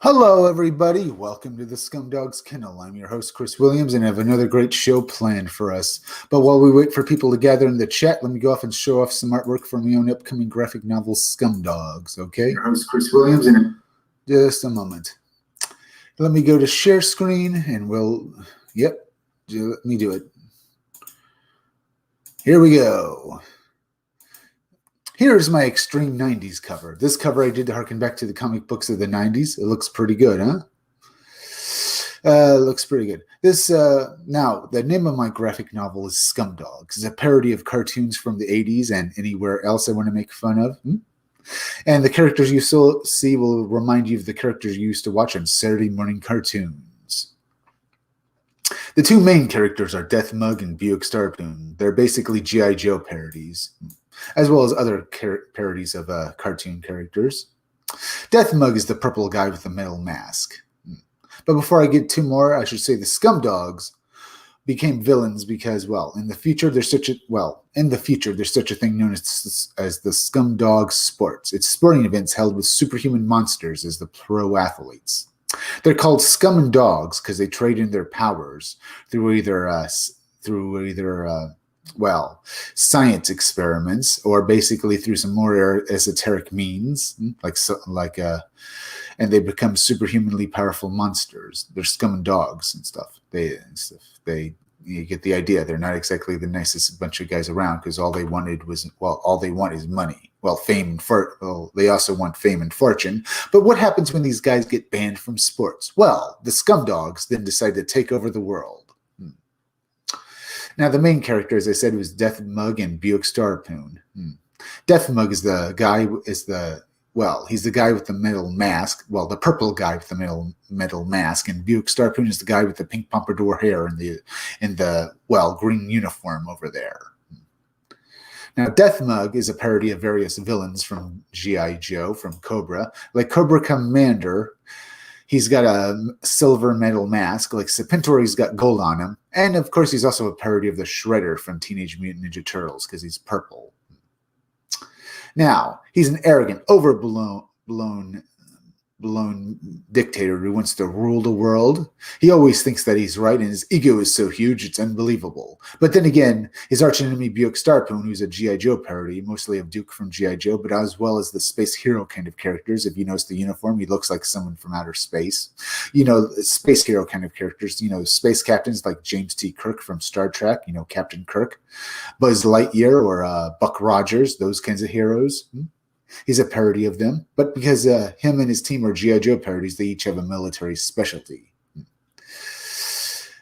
Hello, everybody. Welcome to the Scumdogs Kennel. I'm your host, Chris Williams, and I have another great show planned for us. But while we wait for people to gather in the chat, let me go off and show off some artwork from my own upcoming graphic novel, Scumdogs, okay? Your host, Chris Williams, and just a moment. Let me go to share screen, and let me do it. Here we go. Here's my Extreme 90s cover. This cover I did to harken back to the comic books of the 90s. It looks pretty good, huh? Looks pretty good. Now, the name of my graphic novel is Scumdogs. It's a parody of cartoons from the 80s and anywhere else I want to make fun of. And the characters you see will remind you of the characters you used to watch on Saturday morning cartoons. The two main characters are Death Mug and Buick Starpoon. They're basically G.I. Joe parodies, as well as other parodies of cartoon characters. Death Mug is the purple guy with the metal mask. But before I get to more, I should say the Scumdogs became villains because, in the future there's such a thing known as the Scumdog Sports. It's sporting events held with superhuman monsters as the pro athletes. They're called Scum and Dogs because they trade in their powers through either science experiments, or basically through some more esoteric means, and they become superhumanly powerful monsters. They're scum and dogs and stuff. You get the idea. They're not exactly the nicest bunch of guys around because all they want is money. Fame and they also want fame and fortune. But what happens when these guys get banned from sports? Well, the Scumdogs then decide to take over the world. Now, the main character, as I said, was Death Mug and Buick Starpoon. Death Mug is the guy he's the guy with the metal mask. Well, the purple guy with the metal mask, and Buick Starpoon is the guy with the pink pompadour hair and the green uniform over there. Now, Death Mug is a parody of various villains from G.I. Joe, from Cobra. Like Cobra Commander, he's got a silver metal mask. Like Serpentor, he's got gold on him. And, of course, he's also a parody of the Shredder from Teenage Mutant Ninja Turtles because he's purple. Now, he's an arrogant, overblown dictator who wants to rule the world. He always thinks that he's right, and his ego is so huge it's unbelievable. But then again, his archenemy Buick Starpoon, who's a G.I. Joe parody, mostly of Duke from G.I. Joe, but as well as the space hero kind of characters. If you notice the uniform, he looks like someone from outer space. Space hero kind of characters, space captains like James T. Kirk from Star Trek, Captain Kirk, Buzz Lightyear, or Buck Rogers, those kinds of heroes. He's a parody of them, but because him and his team are G.I. Joe parodies, they each have a military specialty.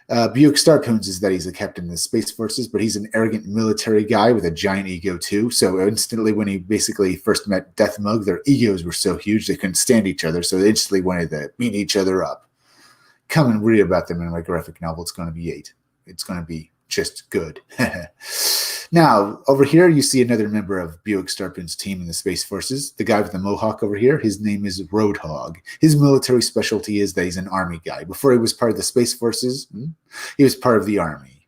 Buick Starpoon's is that he's a captain in the Space Forces, but he's an arrogant military guy with a giant ego too. So instantly when he basically first met Death Mug, their egos were so huge they couldn't stand each other, so they instantly wanted to beat each other up. Come and read about them in my graphic novel. It's going to be 8. It's going to be just good. Now, over here, you see another member of Buick Starpoon's team in the Space Forces. The guy with the mohawk over here, his name is Roadhog. His military specialty is that he's an army guy. Before he was part of the Space Forces, he was part of the army.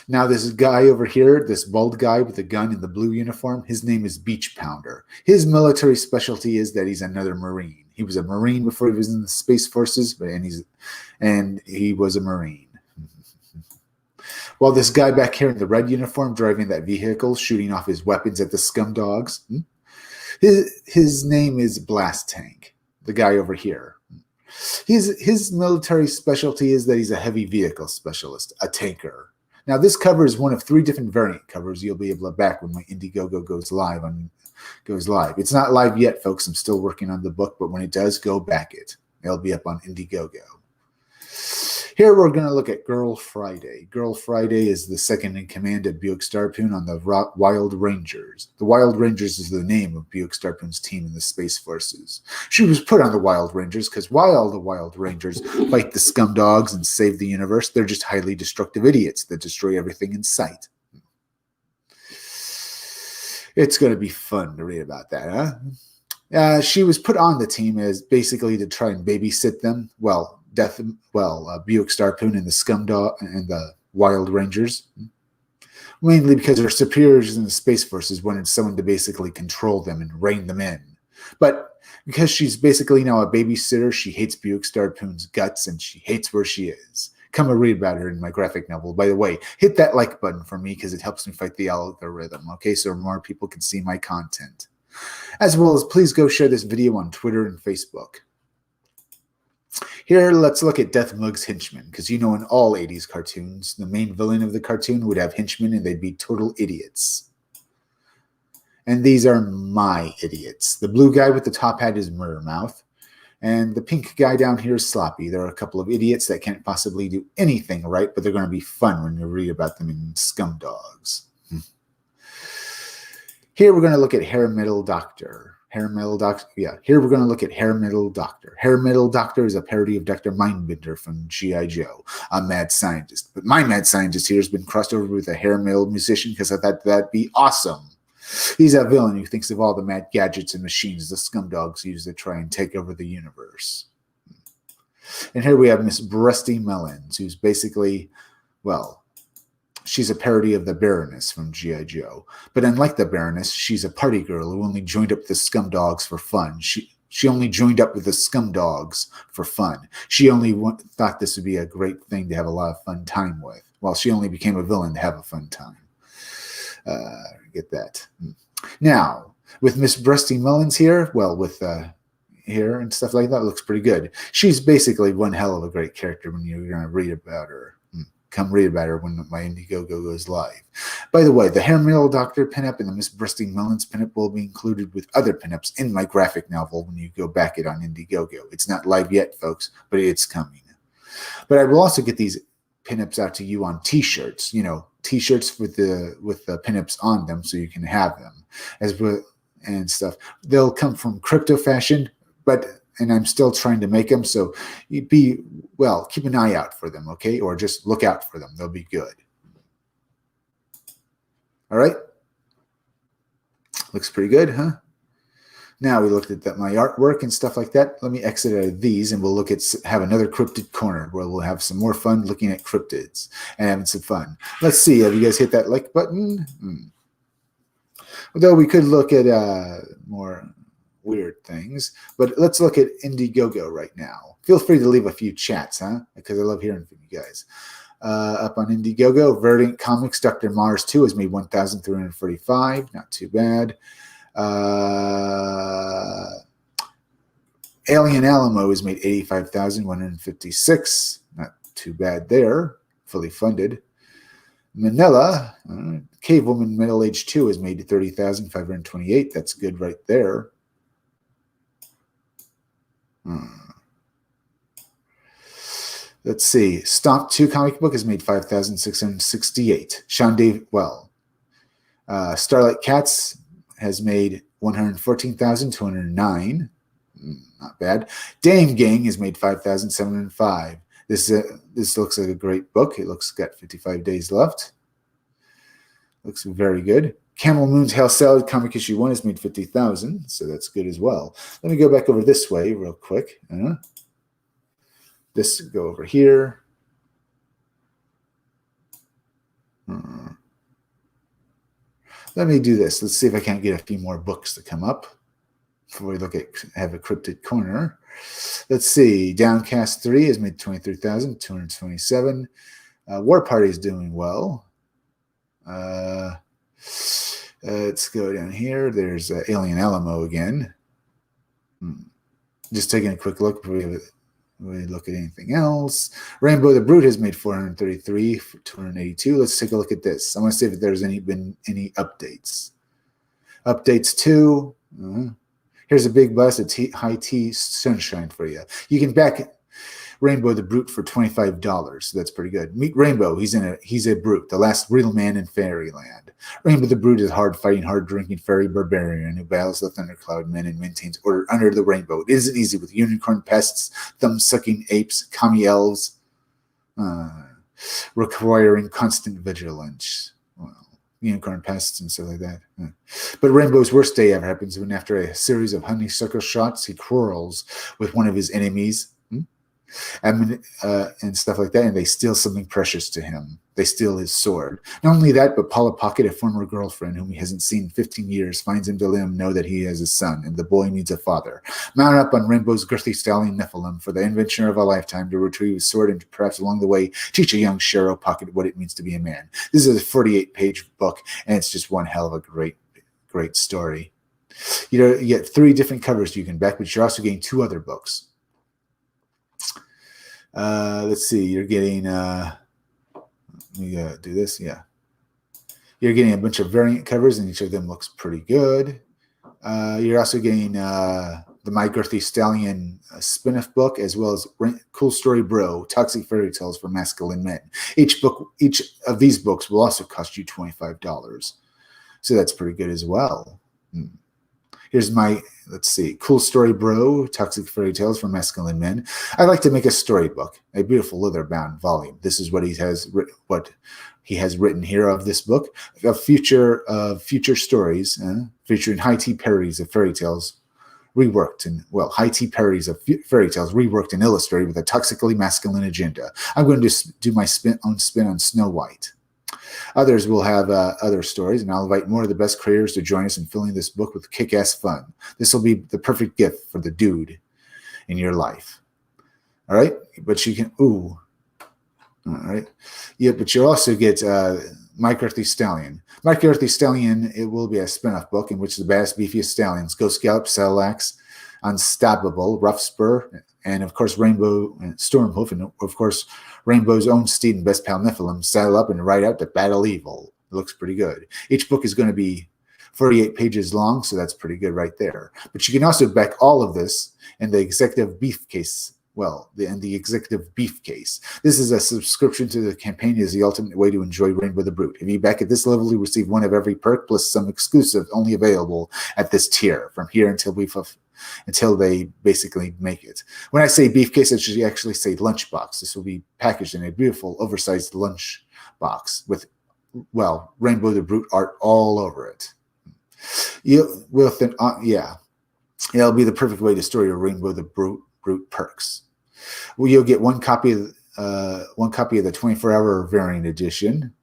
Now, this guy over here, this bald guy with the gun in the blue uniform, his name is Beach Pounder. His military specialty is that he's another Marine. He was a Marine before he was in the Space Forces, and he was a Marine. While this guy back here in the red uniform driving that vehicle, shooting off his weapons at the Scumdogs, his name is Blast Tank, the guy over here. His military specialty is that he's a heavy vehicle specialist, a tanker. Now, this cover is one of 3 different variant covers you'll be able to back when my Indiegogo goes live. It's not live yet, folks. I'm still working on the book, but when it does, go back it. It'll be up on Indiegogo. Here we're going to look at Girl Friday. Girl Friday is the second in command of Buick Starpoon on the Wild Rangers. The Wild Rangers is the name of Buick Starpoon's team in the Space Forces. She was put on the Wild Rangers because while the Wild Rangers fight the Scumdogs and save the universe, they're just highly destructive idiots that destroy everything in sight. It's going to be fun to read about that, huh? She was put on the team as basically to try and babysit them. Buick Starpoon and the Scumdog and the Wild Rangers. Mainly because her superiors in the Space Forces wanted someone to basically control them and rein them in. But because she's basically now a babysitter, she hates Buick Starpoon's guts and she hates where she is. Come and read about her in my graphic novel. By the way, hit that like button for me because it helps me fight the algorithm, okay? So more people can see my content. As well as please go share this video on Twitter and Facebook. Here, let's look at Death Mug's henchmen, because in all 80s cartoons, the main villain of the cartoon would have henchmen and they'd be total idiots. And these are my idiots. The blue guy with the top hat is Murdermouth, and the pink guy down here is Sloppy. There are a couple of idiots that can't possibly do anything right, but they're going to be fun when you read about them in Scumdogs. Here we're going to look at Hair Metal Doctor. Here we're going to look at Hair Metal Doctor. Hair Metal Doctor is a parody of Dr. Mindbender from G.I. Joe, a mad scientist. But my mad scientist here has been crossed over with a hair metal musician because I thought that'd be awesome. He's a villain who thinks of all the mad gadgets and machines the Scumdogs use to try and take over the universe. And here we have Miss Breasty Melons, who's basically, well, she's a parody of the Baroness from G.I. Joe. But unlike the Baroness, she's a party girl who only joined up with the Scumdogs for fun. She only joined up with the Scumdogs for fun. She only thought this would be a great thing to have a lot of fun time with. Well, she only became a villain to have a fun time. Get that. Now, with Miss Breasty Mullins here, well, with hair and stuff like that, looks pretty good. She's basically one hell of a great character when you're going to read about her. Come read about her when my Indiegogo goes live. By the way, the Hair Metal Doctor pinup and the Miss Breasty Mullins pinup will be included with other pinups in my graphic novel when you go back it on Indiegogo. It's not live yet, folks, but it's coming. But I will also get these pinups out to you on T-shirts. T-shirts with the pinups on them, so you can have them and stuff. They'll come from Crypto Fashion, and I'm still trying to make them. So keep an eye out for them, okay? Or just look out for them. They'll be good. All right. Looks pretty good, huh? Now we looked at my artwork and stuff like that. Let me exit out of these and we'll have another cryptid corner where we'll have some more fun looking at cryptids and having some fun. Let's see. Have you guys hit that like button? Although we could look at more weird things, but let's look at Indiegogo right now. Feel free to leave a few chats, huh? Because I love hearing from you guys. Up on Indiegogo, Verdant Comics, Dr. Mars 2 has made 1,345. Not too bad. Alien Alamo has made 85,156. Not too bad there. Fully funded. Manila, Cave Woman Middle Age 2 has made 30,528. That's good right there. Let's see. Stomp 2 comic book has made 5,668. Sean Dave, Starlight Cats has made 114,209. Not bad. Dame Gang has made 5,705. This looks like a great book. It looks got 55 days left. Looks very good. Camel Moon's Hell Salad comic issue 1 has made 50,000, so that's good as well. Let me go back over this way real quick. This go over here. Let me do this. Let's see if I can't get a few more books to come up before we have a cryptid corner. Let's see. Downcast 3 has made 23,227. War Party is doing well. Let's go down here. There's Alien Alamo again. Just taking a quick look before we look at anything else. Rainbow the Brute has made 433 for 282. Let's take a look at this. I want to see if there's been any updates. Updates 2. Here's a big bus at High Tea Sunshine for you. You can back Rainbow the Brute for $25. So that's pretty good. Meet Rainbow. He's a brute, the last real man in fairyland. Rainbow the Brute is a hard-fighting, hard-drinking fairy barbarian who battles the Thundercloud men and maintains order under the rainbow. It isn't easy with unicorn pests, thumb-sucking apes, commie elves, requiring constant vigilance. Unicorn pests and stuff like that. But Rainbow's worst day ever happens when, after a series of honeysuckle shots, he quarrels with one of his enemies. and stuff like that, and they steal something precious to him. They steal his sword. Not only that, but Paula Pocket, a former girlfriend whom he hasn't seen in 15 years, finds him to let him know that he has a son, and the boy needs a father. Mount up on Rainbow's girthy stallion Nephilim for the invention of a lifetime to retrieve his sword and perhaps along the way teach a young Cheryl Pocket what it means to be a man. This is a 48-page book, and it's just one hell of a great story. You get 3 different covers you can back, but you're also getting 2 other books. Let's see. You're getting. We do this. Yeah. You're getting a bunch of variant covers, and each of them looks pretty good. You're also getting the My Girthy Stallion spin-off book, as well as Cool Story Bro, Toxic Fairy Tales for Masculine Men. Each of these books will also cost you $25. So that's pretty good as well. Here's my, let's see, Cool Story Bro, Toxic Fairy Tales for Masculine Men. I like to make a storybook, a beautiful leather-bound volume. This is what he has written here of this book, of future stories, featuring high tea parodies of fairy tales, reworked and illustrated with a toxically masculine agenda. I'm going to do my own spin on Snow White. Others will have other stories, and I'll invite more of the best creators to join us in filling this book with kick-ass fun. This will be the perfect gift for the dude in your life. All right? But you can, all right. Yeah, but you'll also get My Girthy Stallion. My Girthy Stallion, it will be a spin-off book in which the baddest, beefiest stallions, Ghost Gallop, Saddleaxe, Unstoppable, Rough Spur, and of course Rainbow and Stormhoof, and of course Rainbow's own steed and best pal Nephilim saddle up and ride out to battle evil. It looks pretty good. Each book is going to be 48 pages long, so that's pretty good right there. But you can also back all of this in the executive beef case. The executive beef case. This is a subscription to the campaign is the ultimate way to enjoy Rainbow the Brute. If you back at this level, you receive one of every perk plus some exclusive only available at this tier from here until they basically make it. When I say beef case, I should actually say lunch box. This will be packaged in a beautiful oversized lunch box with, Rainbow the Brute art all over it. It'll be the perfect way to store your Rainbow the Brute perks. Well, you'll get one copy of the 24-hour variant edition.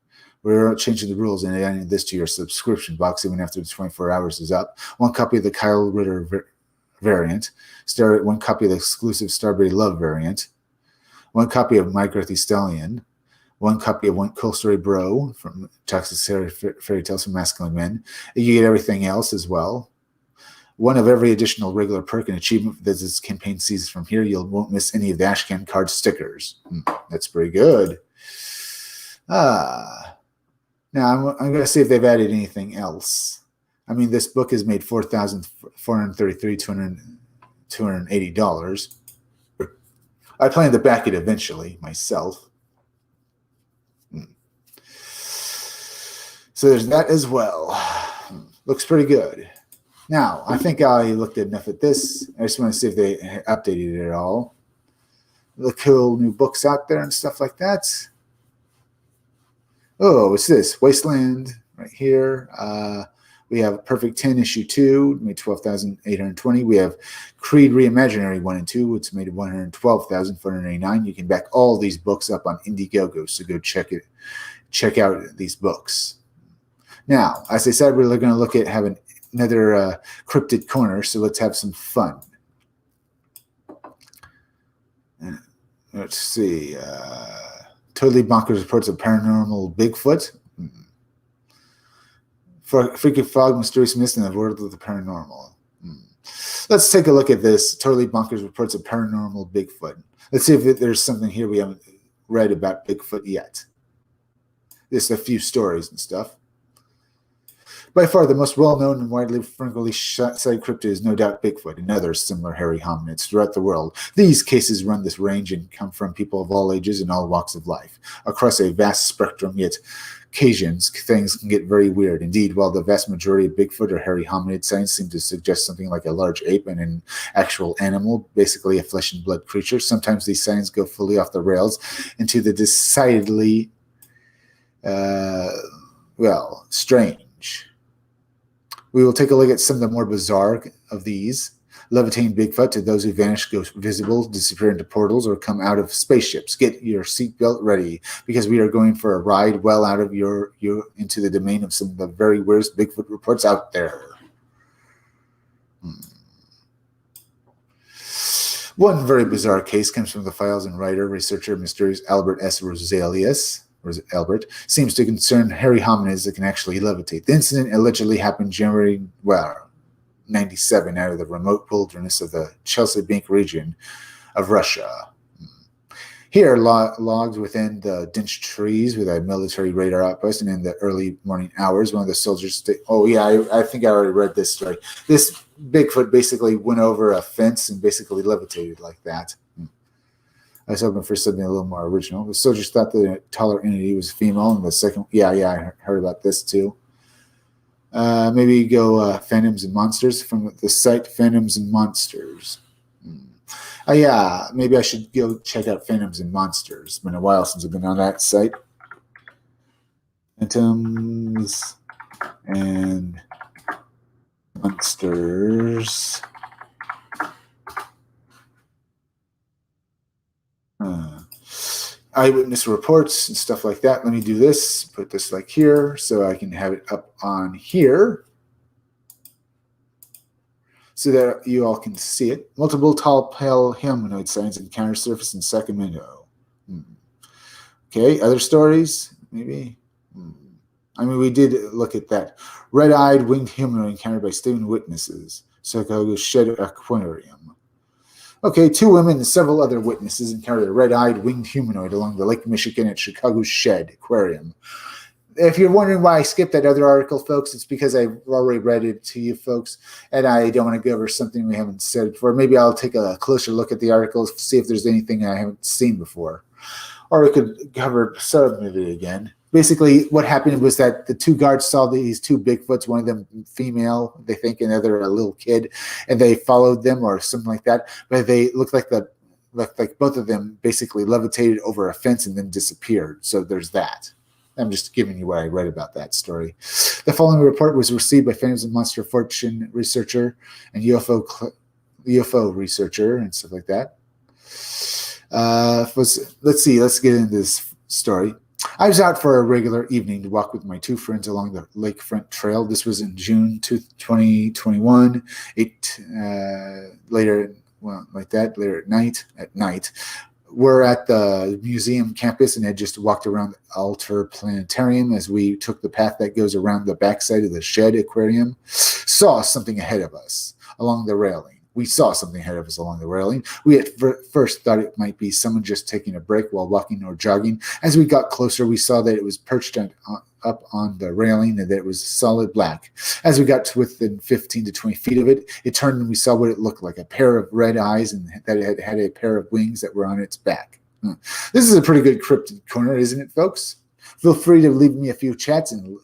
We're changing the rules and adding this to your subscription box even after the 24 hours is up. One copy of the Kyle Ritter variant. One copy of the exclusive Starberry Love variant. One copy of My Girthy Stallion. One copy of One Cool Story Bro from Toxic Fairy Tales for Masculine Men. You get everything else as well. One of every additional regular perk and achievement that this campaign sees from here. You won't miss any of the Ashcan card stickers. That's pretty good. Now, I'm going to see if they've added anything else. I mean, this book has made $4,433,280. I plan to back it eventually myself. So there's that as well. Looks pretty good. Now, I think I looked enough at this. I just want to see if they updated it at all. The cool new books out there and stuff like that. Oh, what's this? Wasteland right here. We have Perfect 10 issue 2, made $12,820. We have Creed Reimaginary 1 and 2, which made $112,489. You can back all these books up on Indiegogo, so go check out these books. Now, as I said, we're going to look at having another cryptid corner, so let's have some fun. Let's see. Totally Bonkers reports of paranormal Bigfoot. Freaky Frog, Mysterious Mist, and the World of the Paranormal. Let's take a look at this. Totally Bonkers reports of paranormal Bigfoot. Let's see if there's something here we haven't read about Bigfoot yet. There's a few stories and stuff. By far, the most well-known and widely frequently cited cryptid is no doubt Bigfoot and other similar hairy hominids throughout the world. These cases run this range and come from people of all ages and all walks of life. Across a vast spectrum, yet occasions things can get very weird. Indeed, while the vast majority of Bigfoot or hairy hominid sightings seem to suggest something like a large ape and an actual animal, basically a flesh and blood creature, sometimes these sightings go fully off the rails into the decidedly, strange. We will take a look at some of the more bizarre of these. levitating Bigfoot to those who vanish, go visible, disappear into portals, or come out of spaceships. Get your seatbelt ready because we are going for a ride well out of your into the domain of some of the very worst Bigfoot reports out there. One very bizarre case comes from the files and writer, researcher, mysterious Albert S. Roselius. Albert, seems to concern hairy hominids that can actually levitate. The incident allegedly happened January, 97 out of the remote wilderness of the Chelyabinsk region of Russia. Here, logged within the dense trees with a military radar outpost, and in the early morning hours, one of the soldiers... I think I already read this story. This Bigfoot basically went over a fence and basically levitated like that. I was hoping for something a little more original. The soldiers thought the taller entity was female, and the second... I heard about this too. Maybe go Phantoms and Monsters from the site Phantoms and Monsters. Maybe I should go check out Phantoms and Monsters. It's been a while since I've been on that site. Phantoms and Monsters. Eyewitness reports and stuff like that. Let me do this. Put this like here so I can have it up on here so that you all can see it. Multiple tall, pale humanoid signs encounter surface in Sacramento. Okay, other stories? Maybe? We did look at that. Red-eyed winged humanoid encountered by student witnesses. Chicago Shed Aquarium. Okay, 2 women and several other witnesses encountered a red-eyed winged humanoid along the Lake Michigan at Chicago's Shed Aquarium. If you're wondering why I skipped that other article, folks, it's because I've already read it to you, folks, and I don't want to go over something we haven't said before. Maybe I'll take a closer look at the articles, see if there's anything I haven't seen before. Or we could cover some of it again. Basically, what happened was that the 2 guards saw these 2 Bigfoots, one of them female, they think, and the other a little kid, and they followed them or something like that. But they looked like both of them basically levitated over a fence and then disappeared. So there's that. I'm just giving you what I read about that story. The following report was received by Phantoms and Monster Fortune researcher and UFO researcher and stuff like that. Let's see. Let's get into this story. I was out for a regular evening to walk with my 2 friends along the lakefront trail. This was in June 2021. Later at night, we're at the museum campus and had just walked around the Altar Planetarium as we took the path that goes around the backside of the Shed Aquarium. Saw something ahead of us along the railing. We saw something ahead of us along the railing. We at first thought it might be someone just taking a break while walking or jogging. As we got closer, we saw that it was perched up on the railing and that it was solid black. As we got to within 15 to 20 feet of it, it turned and we saw what it looked like, a pair of red eyes, and that it had a pair of wings that were on its back. This is a pretty good cryptid corner, isn't it, folks? Feel free to leave me a few chats, and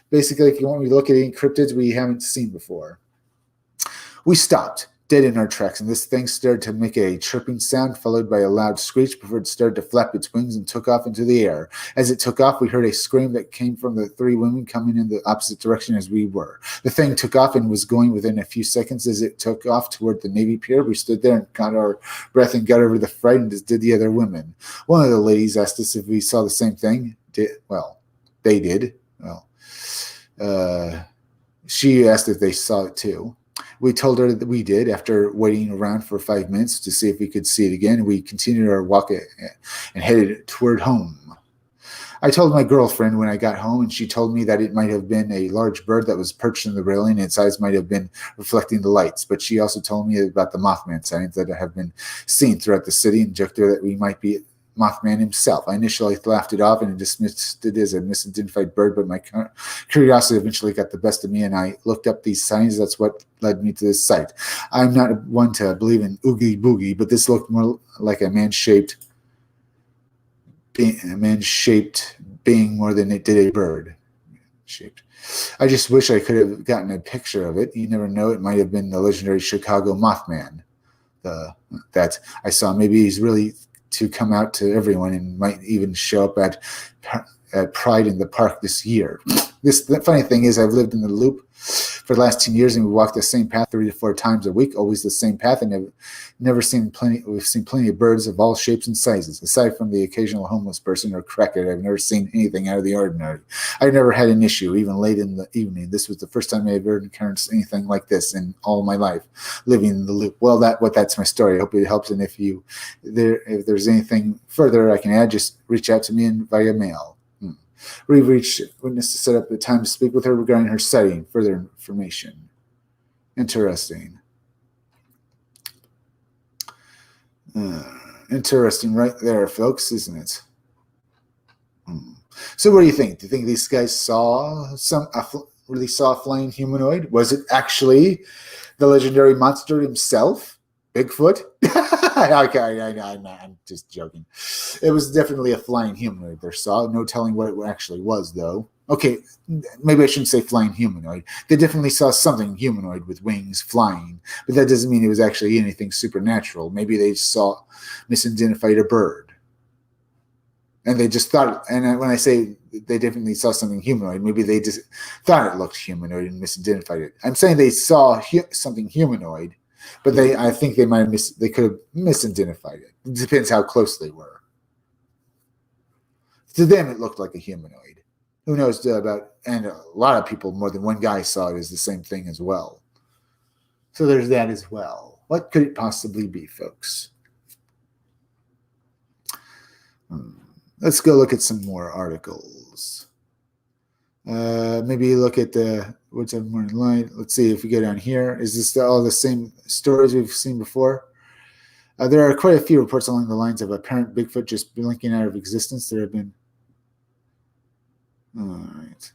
basically, if you want me to look at any cryptids we haven't seen before. We stopped dead in our tracks, and this thing started to make a chirping sound followed by a loud screech before it started to flap its wings and took off into the air. As it took off, we heard a scream that came from the 3 women coming in the opposite direction as we were. The thing took off and was going within a few seconds. As it took off toward the Navy Pier, we stood there and caught our breath and got over the fright, and as did the other women. One of the ladies asked us if we saw the same thing. They did. She asked if they saw it too. We told her that we did. After waiting around for 5 minutes to see if we could see it again, we continued our walk and headed toward home. I told my girlfriend when I got home, and she told me that it might have been a large bird that was perched in the railing, and its eyes might have been reflecting the lights. But she also told me about the Mothman signs that have been seen throughout the city and joked her that we might be Mothman himself. I initially laughed it off and dismissed it as a misidentified bird, but my curiosity eventually got the best of me, and I looked up these signs. That's what led me to this site. I'm not one to believe in oogie boogie, but this looked more like a man-shaped being more than it did a bird shaped. I just wish I could have gotten a picture of it. You never know. It might have been the legendary Chicago Mothman that I saw. Maybe he's really to come out to everyone and might even show up at Pride in the Park this year. The funny thing is, I've lived in the loop for the last 10 years, and we walk the same path 3 to 4 times a week, always the same path, and we've seen plenty of birds of all shapes and sizes. Aside from the occasional homeless person or crackhead, I've never seen anything out of the ordinary. I've never had an issue, even late in the evening. This was the first time I ever encountered anything like this in all my life, living in the loop. Well, that's my story. I hope it helps, and if there's anything further I can add, just reach out to me via mail. We've reached witness to set up a time to speak with her regarding her sighting. Further information. Interesting. Interesting right there, folks, isn't it? So what do you think? Do you think these guys really saw a flying humanoid? Was it actually the legendary monster himself? Bigfoot? Okay, I'm just joking. It was definitely a flying humanoid they saw. No telling what it actually was, though. Okay, maybe I shouldn't say flying humanoid. They definitely saw something humanoid with wings flying, but that doesn't mean it was actually anything supernatural. Maybe they misidentified a bird. And they just thought, and when I say they definitely saw something humanoid, maybe they just thought it looked humanoid and misidentified it. I'm saying they saw something humanoid, but I think they could have misidentified it. It depends how close they were. To them, it looked like a humanoid. Who knows and a lot of people, more than one guy, saw it as the same thing as well. So there's that as well. What could it possibly be, folks? Let's go look at some more articles. Maybe look at the Woods Have Morning Light. Let's see if we go down here. Is this all the same stories we've seen before? There are quite a few reports along the lines of apparent Bigfoot just blinking out of existence. There have been. All right.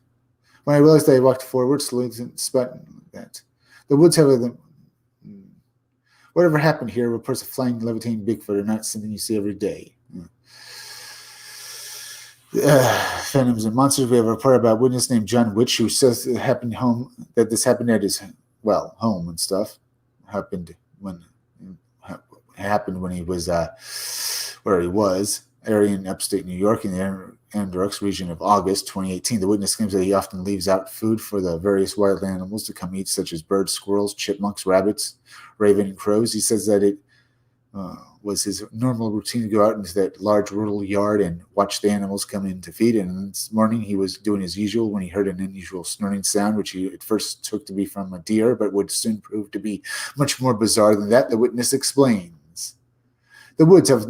When I realized I walked forward slowly to spot that the woods have whatever happened here. Reports of flying, levitating Bigfoot are not something you see every day. Phantoms and monsters. We have a report about a witness named John Witch who says this happened at his home and stuff. Happened when he was where he was, area in upstate New York in the Anadarko region of August 2018. The witness claims that he often leaves out food for the various wild animals to come eat, such as birds, squirrels, chipmunks, rabbits, raven, and crows. He says that it was his normal routine to go out into that large rural yard and watch the animals come in to feed. And this morning he was doing as usual when he heard an unusual snorting sound, which he at first took to be from a deer, but would soon prove to be much more bizarre than that. The witness explains. The woods have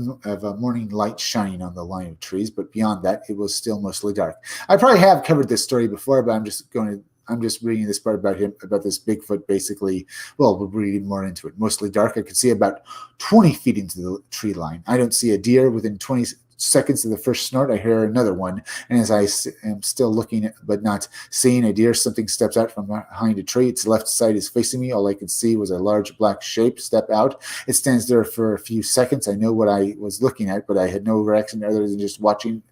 a morning light shining on the line of trees, but beyond that, it was still mostly dark. I probably have covered this story before, but I'm just reading this part about this Bigfoot, basically. Well, we're reading more into it. Mostly dark. I could see about 20 feet into the tree line. I don't see a deer. Within 20 seconds of the first snort, I hear another one. And as I am still looking but not seeing a deer, something steps out from behind a tree. Its left side is facing me. All I could see was a large black shape step out. It stands there for a few seconds. I know what I was looking at, but I had no reaction other than just watching.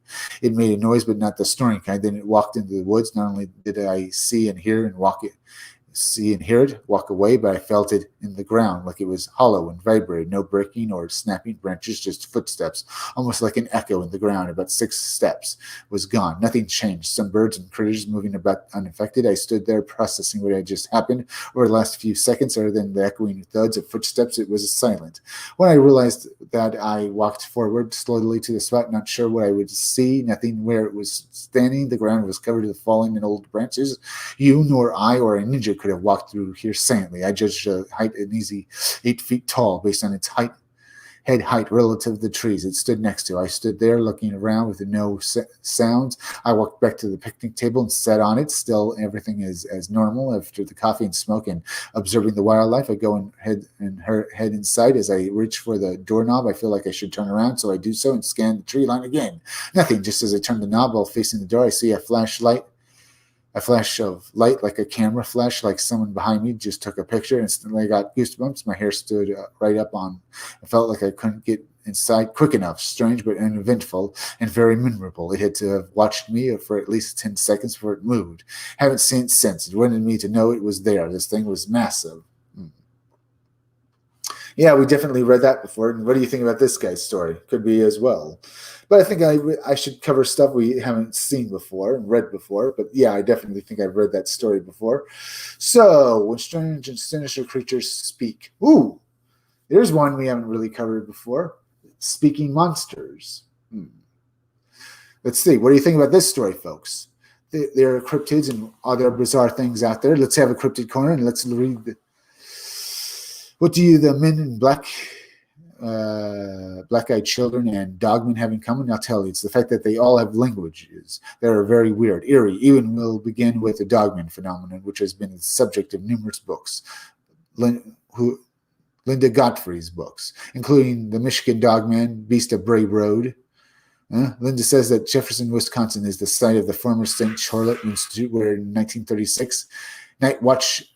It made a noise, but not the snoring kind. Then it walked into the woods. Not only did I see and hear it walk away, but I felt it in the ground like it was hollow and vibrated. No breaking or snapping branches, just footsteps, almost like an echo in the ground. About 6 steps was gone. Nothing changed. Some birds and critters moving about unaffected. I stood there processing what had just happened. Over the last few seconds, other than the echoing thuds of footsteps, it was silent. When I realized that, I walked forward slowly to the spot, not sure what I would see. Nothing where it was standing. The ground was covered with falling and old branches. You nor I or a ninja could have walked through here silently. I judged a height an easy 8 feet tall based on its head height relative to the trees it stood next to. I stood there looking around with no sounds. I walked back to the picnic table and sat on it. Still, everything is as normal after the coffee and smoke and observing the wildlife. I go and head inside. As I reach for the doorknob, I feel like I should turn around, so I do so and scan the tree line again. Nothing. Just as I turn the knob while facing the door, I see a flash of light, like a camera flash, like someone behind me just took a picture. Instantly, I got goosebumps. My hair stood right up on. I felt like I couldn't get inside quick enough. Strange, but uneventful and very memorable. It had to have watched me for at least 10 seconds before it moved. Haven't seen it since. It wanted me to know it was there. This thing was massive. Yeah, we definitely read that before. And what do you think about this guy's story? Could be as well. But I think I should cover stuff we haven't seen before and read before. But yeah, I definitely think I've read that story before. So, when strange and sinister creatures speak. Ooh, there's one we haven't really covered before. Speaking monsters. Let's see. What do you think about this story, folks? There are cryptids and other bizarre things out there. Let's have a cryptid corner and let's read what do the men in black, black-eyed children and dogmen have in common? I'll tell you, it's the fact that they all have languages that are very weird, eerie. Even we'll begin with the dogman phenomenon, which has been the subject of numerous books. Linda Godfrey's books, including The Michigan Dogman, Beast of Bray Road. Linda says that Jefferson, Wisconsin is the site of the former St. Charlotte Institute, where in 1936, night watchman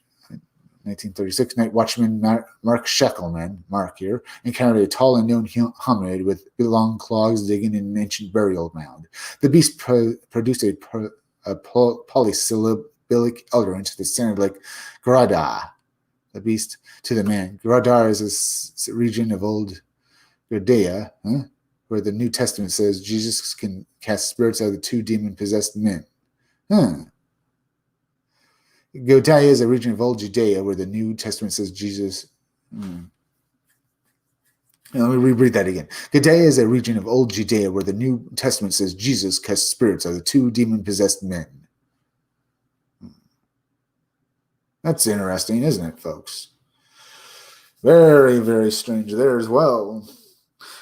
Mark Sheckelman, Mark here, encountered a tall unknown hominid with long claws digging in an ancient burial mound. The beast produced a polysyllabic utterance that sounded like Grada. The beast to the man. Gradar is a region of old Judea, where the New Testament says Jesus can cast spirits out of the two demon-possessed men. Godaya is a region of old Judea where the New Testament says Jesus. Let me reread that again. Godaya is a region of old Judea where the New Testament says Jesus cast spirits out of the two demon-possessed men. That's interesting, isn't it, folks? Very, very strange there as well.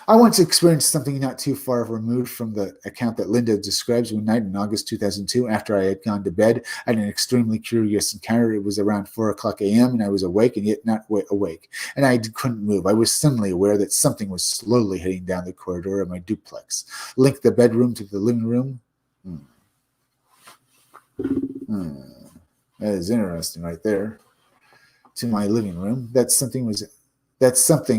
I once experienced something not too far removed from the account that Linda describes one night in August 2002 after I had gone to bed. I had an extremely curious encounter. It was around 4 o'clock a.m. and I was awake and yet not awake. And I couldn't move. I was suddenly aware that something was slowly heading down the corridor of my duplex. Linked the bedroom to the living room. That is interesting right there. To my living room. That something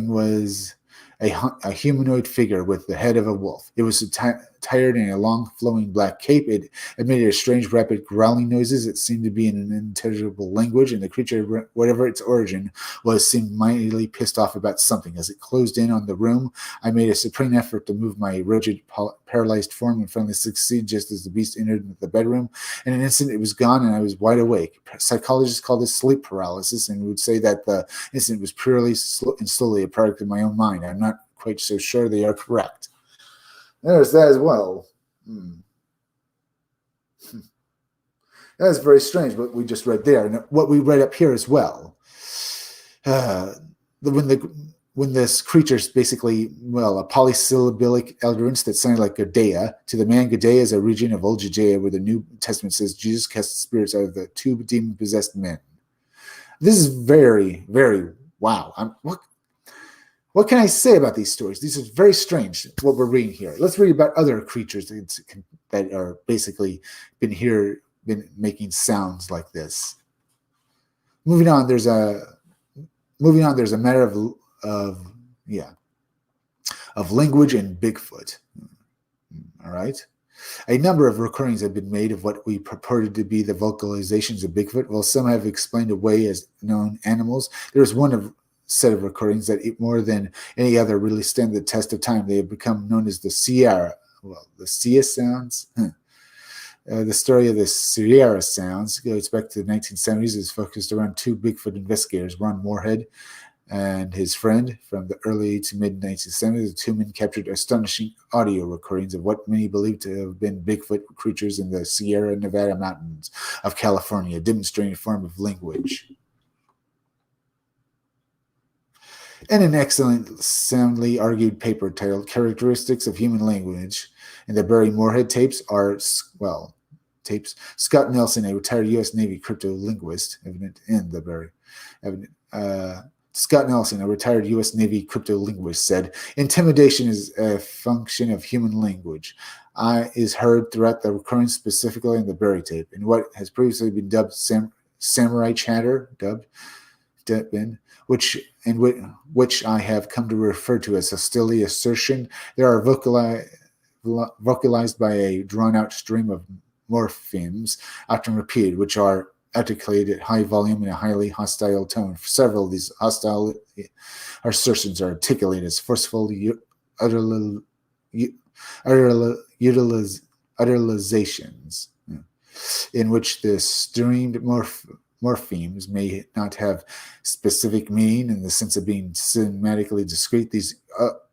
was a humanoid figure with the head of a wolf. It was attired in a long, flowing black cape. It emitted a strange, rapid growling noises. It seemed to be in an unintelligible language, and the creature, whatever its origin was, seemed mightily pissed off about something. As it closed in on the room, I made a supreme effort to move my rigid, paralyzed form and finally succeeded just as the beast entered the bedroom. In an instant, it was gone, and I was wide awake. Psychologists call this sleep paralysis and would say that the incident was purely and solely a product of my own mind. I'm not quite so sure they are correct. There's that as well. That's very strange what we just read there, and what we read up here as well. When this creature's basically, a polysyllabic utterance that sounded like Godea. To the man, Godea is a region of old Judea where the New Testament says Jesus cast spirits out of the two demon-possessed men. This is very, very wow. What can I say about these stories? These are very strange, what we're reading here. Let's read about other creatures that are basically been making sounds like this. Moving on, there's a matter of language and Bigfoot. All right. A number of recordings have been made of what we purported to be the vocalizations of Bigfoot. While some have explained away as known animals, there is one set of recordings that more than any other really stand the test of time. They have become known as the Sierra sounds. The story of the Sierra sounds goes back to the 1970s. It's focused around two Bigfoot investigators, Ron Moorhead and his friend. From the early to mid 1970s, the two men captured astonishing audio recordings of what many believe to have been Bigfoot creatures in the Sierra Nevada mountains of California, demonstrating a form of language. And an excellent, soundly argued paper titled Characteristics of Human Language. And the Barry Moorhead tapes are, Scott Nelson, a retired U.S. Navy cryptolinguist, Scott Nelson, a retired U.S. Navy cryptolinguist, said, "Intimidation is a function of human language. Is heard throughout the recurrence, specifically in the Barry tape, in what has previously been dubbed samurai chatter, which I have come to refer to as hostility assertion. They are vocalized by a drawn-out stream of morphemes, often repeated, which are articulated at high volume in a highly hostile tone. Several of these hostile assertions are articulated as forceful utilizations, in which the streamed morphemes may not have specific meaning in the sense of being semantically discrete. These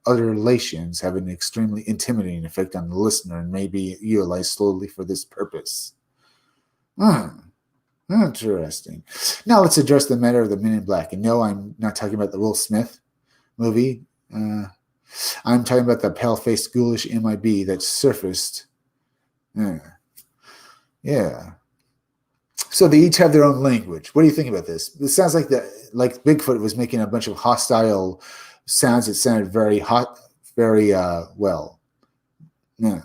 utterlations have an extremely intimidating effect on the listener and may be utilized slowly for this purpose. Interesting. Now let's address the matter of the Men in Black. And no, I'm not talking about the Will Smith movie. I'm talking about the pale-faced, ghoulish MIB that surfaced. Yeah. So they each have their own language. What do you think about this? It sounds like Bigfoot was making a bunch of hostile sounds that sounded very hot, very well. Yeah,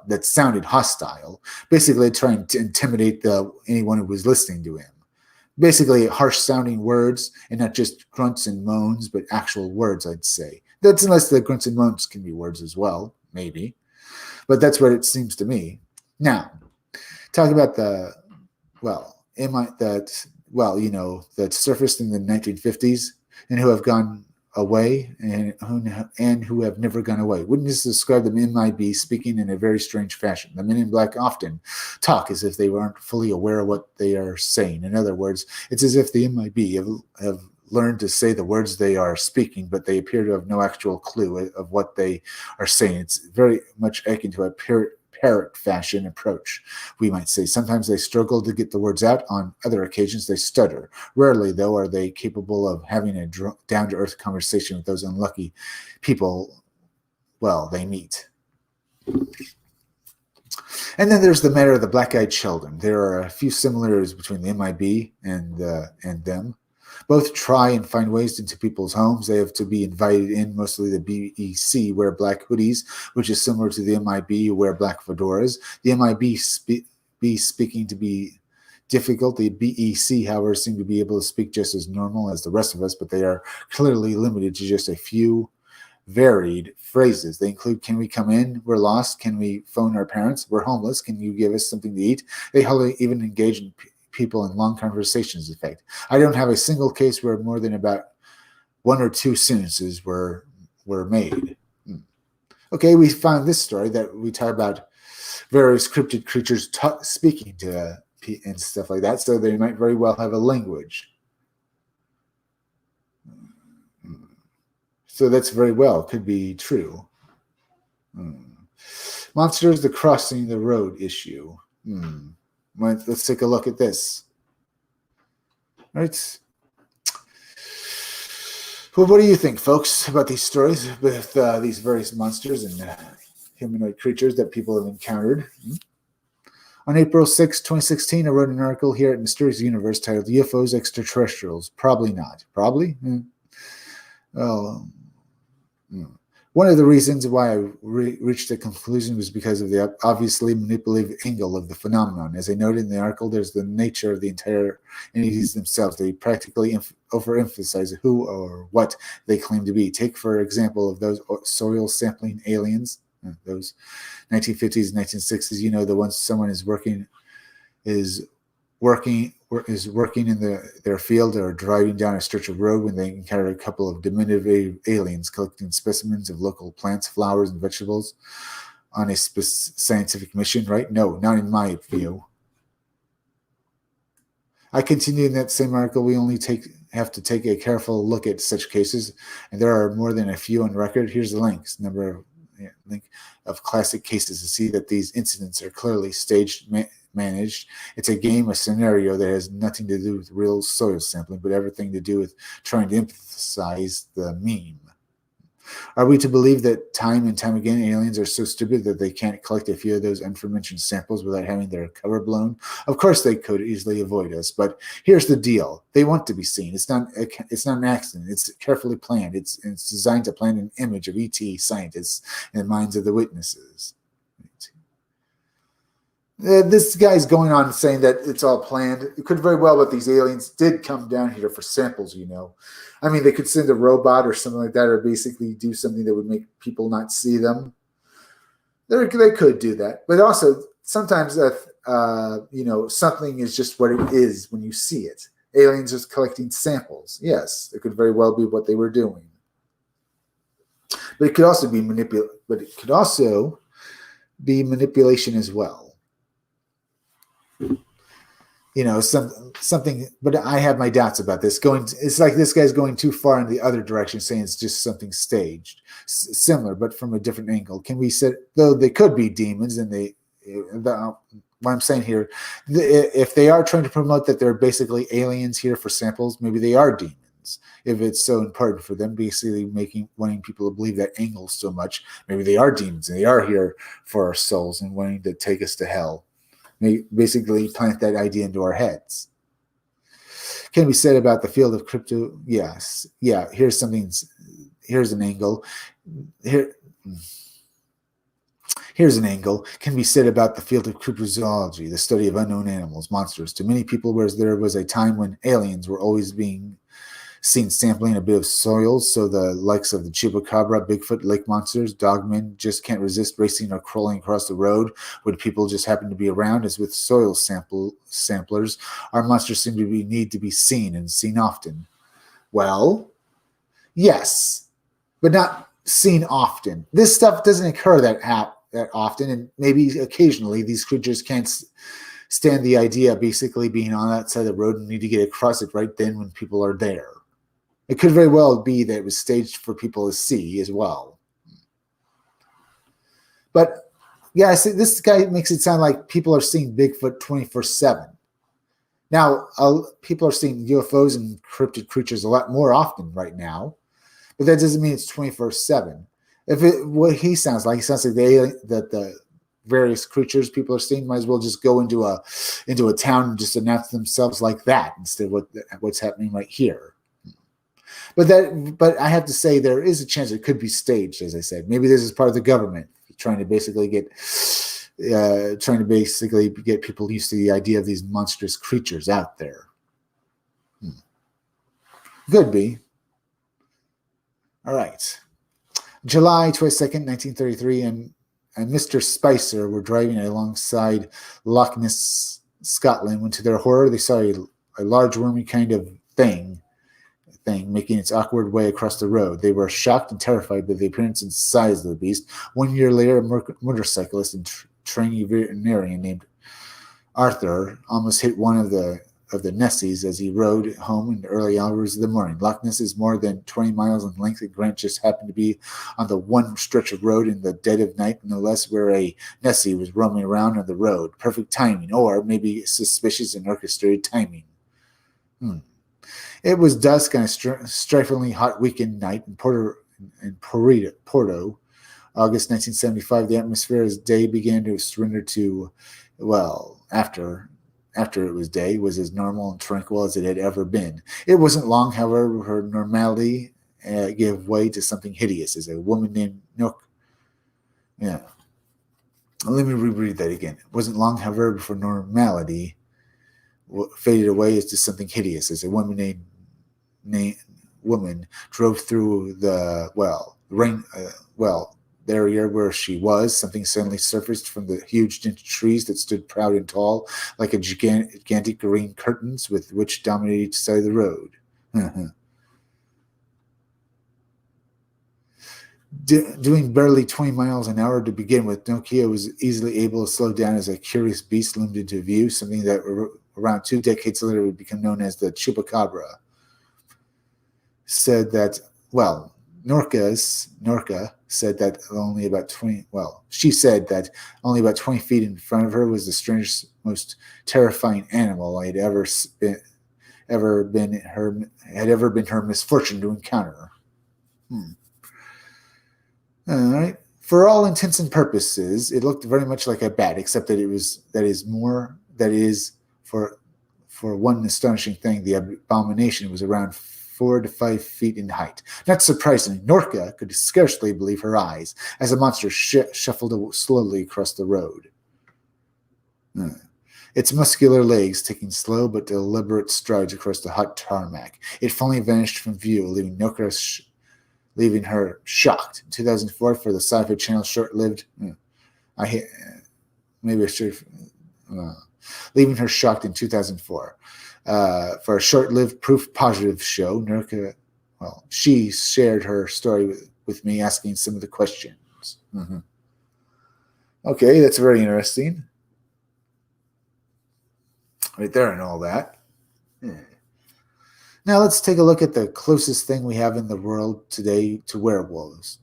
that sounded hostile. Basically trying to intimidate anyone who was listening to him. Basically harsh sounding words, and not just grunts and moans, but actual words, I'd say. That's unless the grunts and moans can be words as well, maybe. But that's what it seems to me. Now, talk about that surfaced in the 1950s and who have gone away and who have never gone away. Witnesses describe the MIB speaking in a very strange fashion. The Men in Black often talk as if they weren't fully aware of what they are saying. In other words, it's as if the MIB have learned to say the words they are speaking, but they appear to have no actual clue of what they are saying. It's very much akin to a parrot fashion approach, we might say. Sometimes they struggle to get the words out. On other occasions, they stutter. Rarely, though, are they capable of having a down-to-earth conversation with those unlucky people, they meet. And then there's the matter of the black-eyed children. There are a few similarities between the MIB and them. Both try and find ways into people's homes. They have to be invited in. Mostly the BEC wear black hoodies, which is similar to the MIB who wear black fedoras. The MIB speaking to be difficult. The BEC, however, seem to be able to speak just as normal as the rest of us, but they are clearly limited to just a few varied phrases. They include, can we come in? We're lost. Can we phone our parents? We're homeless. Can you give us something to eat? They hardly even engage in people in long conversations. In fact, I don't have a single case where more than about one or two sentences were made. Okay, we found this story that we talk about various cryptid creatures speaking to and stuff like that, so they might very well have a language. So that's very well could be true. Monsters, the crossing the road issue. Let's take a look at this. All right. Well, what do you think, folks, about these stories with these various monsters and humanoid creatures that people have encountered? On April 6, 2016, I wrote an article here at Mysterious Universe titled UFOs Extraterrestrials. Probably not. Probably? Well, one of the reasons why I reached a conclusion was because of the obviously manipulative angle of the phenomenon. As I noted in the article, there's the nature of the entire entities themselves. They practically overemphasize who or what they claim to be. Take, for example, of those soil sampling aliens, those 1950s, 1960s, the ones someone is working in their field or driving down a stretch of road when they encounter a couple of diminutive aliens collecting specimens of local plants, flowers, and vegetables on a scientific mission, right? No, not in my view. I continue in that same article. We only have to take a careful look at such cases, and there are more than a few on record. Here's the link of classic cases to see that these incidents are clearly staged, managed. It's a game, a scenario that has nothing to do with real soil sampling, but everything to do with trying to emphasize the meme. Are we to believe that time and time again aliens are so stupid that they can't collect a few of those aforementioned samples without having their cover blown? Of course they could easily avoid us, but here's the deal. They want to be seen. It's not an accident. It's carefully planned. It's designed to plant an image of ET scientists in the minds of the witnesses. This guy's going on saying that it's all planned. It could very well, but these aliens did come down here for samples, I mean, they could send a robot or something like that, or basically do something that would make people not see them. They could do that. But also, sometimes something is just what it is when you see it. Aliens just collecting samples. Yes, it could very well be what they were doing. But it could also be manipulation as well. Something. But I have my doubts about this. It's like this guy's going too far in the other direction, saying it's just something staged, similar, but from a different angle. Can we say, though they could be demons, and what I'm saying here, if they are trying to promote that they're basically aliens here for samples, maybe they are demons. If it's so important for them, basically wanting people to believe that angle so much, maybe they are demons and they are here for our souls and wanting to take us to hell. Basically plant that idea into our heads. Can be said about the field of crypto? Yes. Yeah. Here's an angle. Here's an angle. Can be said about the field of cryptozoology, the study of unknown animals, monsters. To many people, whereas there was a time when aliens were always being seen sampling a bit of soils, so the likes of the chupacabra, Bigfoot, lake monsters, dogmen just can't resist racing or crawling across the road when people just happen to be around. As with soil samplers, our monsters seem to need to be seen and seen often. Well, yes, but not seen often. This stuff doesn't occur that often, and maybe occasionally these creatures can't stand the idea of basically being on that side of the road and need to get across it right then when people are there. It could very well be that it was staged for people to see as well. But yeah, I see this guy makes it sound like people are seeing Bigfoot 24/7. Now, people are seeing UFOs and cryptid creatures a lot more often right now, but that doesn't mean it's 24/7. What he sounds like the various creatures people are seeing might as well just go into a town and just announce themselves like that instead of what's happening right here. But I have to say there is a chance it could be staged, as I said. Maybe this is part of the government trying to basically get people used to the idea of these monstrous creatures out there. Could be. All right. July 22nd, 1933, and Mr. Spicer were driving alongside Loch Ness, Scotland, when to their horror they saw a large wormy kind of thing making its awkward way across the road. They were shocked and terrified by the appearance and size of the beast. 1 year later, a motorcyclist and trainee veterinarian named Arthur almost hit one of the Nessies as he rode home in the early hours of the morning. Loch Ness is more than 20 miles in length, and Grant just happened to be on the one stretch of road in the dead of night, no less, where a Nessie was roaming around on the road. Perfect timing, or maybe suspicious and orchestrated timing. It was dusk on a strikingly hot weekend night in Porto, August 1975. The atmosphere as day began to surrender to, after it was day, was as normal and tranquil as it had ever been. It wasn't long, however, her normality gave way to something hideous as a woman named Nook. Yeah. Let me reread that again. It wasn't long, however, before normality faded away as to something hideous as a woman drove through the area where she was. Something suddenly surfaced from the huge dented trees that stood proud and tall, like a gigantic green curtains with which dominated each side of the road. Doing barely 20 miles an hour to begin with, Nokia was easily able to slow down as a curious beast loomed into view, something that around 2 decades later would become known as the chupacabra. Said that, Norca said that only about 20, she said that only about 20 feet in front of her was the strangest, most terrifying animal had ever been her misfortune to encounter. All right. For all intents and purposes, it looked very much like a bat, except that for one astonishing thing, the abomination was around 4 to 5 feet in height. Not surprisingly, Norca could scarcely believe her eyes as the monster shuffled slowly across the road. Its muscular legs taking slow but deliberate strides across the hot tarmac. It finally vanished from view, leaving her shocked. In 2004, for the Sci-Fi Channel short-lived maybe I should, leaving her shocked in 2004. For a short-lived proof positive show, Nurka, she shared her story with me, asking some of the questions. Mm-hmm. Okay, that's very interesting. Right there and all that. Yeah. Now let's take a look at the closest thing we have in the world today to werewolves,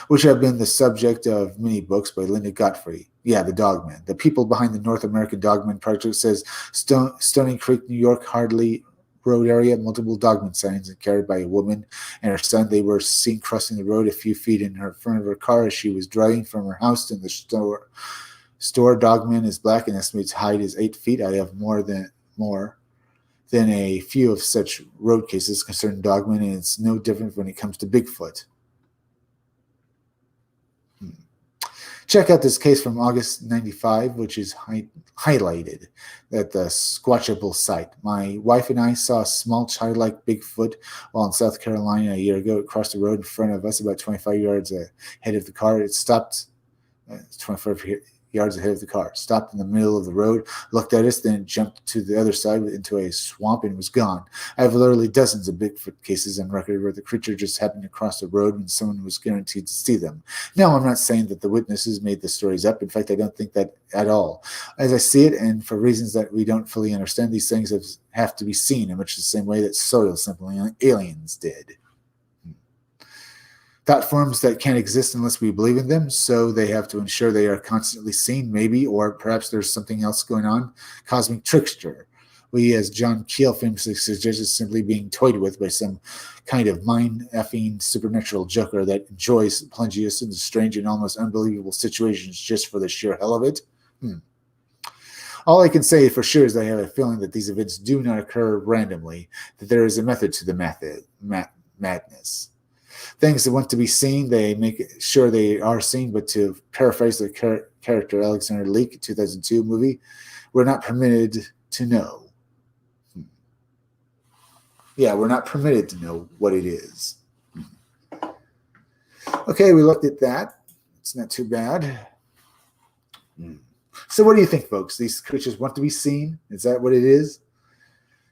which have been the subject of many books by Linda Godfrey. Yeah, the Dogman. The people behind the North American Dogman Project says Stony Creek, New York, Hartley Road area, multiple dogman sightings and carried by a woman and her son. They were seen crossing the road a few feet in front of her car as she was driving from her house to the store. Dogman is black and estimates height is 8 feet. I have more than a few of such road cases concerning dogmen, and it's no different when it comes to Bigfoot. Check out this case from August 95, which is highlighted at the Squatchable site. My wife and I saw a small childlike Bigfoot while in South Carolina a year ago. It crossed the road in front of us about 25 yards ahead of the car. It stopped 25 yards ahead of the car, stopped in the middle of the road, looked at us, then jumped to the other side into a swamp and was gone. I have literally dozens of Bigfoot cases on record where the creature just happened to cross the road when someone was guaranteed to see them. Now, I'm not saying that the witnesses made the stories up. In fact, I don't think that at all. As I see it, and for reasons that we don't fully understand, these things have to be seen in much the same way that soil simply aliens did. Thought forms that can't exist unless we believe in them, so they have to ensure they are constantly seen, maybe, or perhaps there's something else going on. Cosmic trickster. We, as John Keel famously suggested, simply being toyed with by some kind of mind-effing supernatural joker that enjoys plunging us into strange and almost unbelievable situations just for the sheer hell of it. All I can say for sure is I have a feeling that these events do not occur randomly, that there is a method to the madness. Things that want to be seen, they make sure they are seen, but to paraphrase the character Alexander Leak, 2002 movie, we're not permitted to know. Yeah, we're not permitted to know what it is. Okay, we looked at that. It's not too bad. So what do you think, folks? These creatures want to be seen? Is that what it is?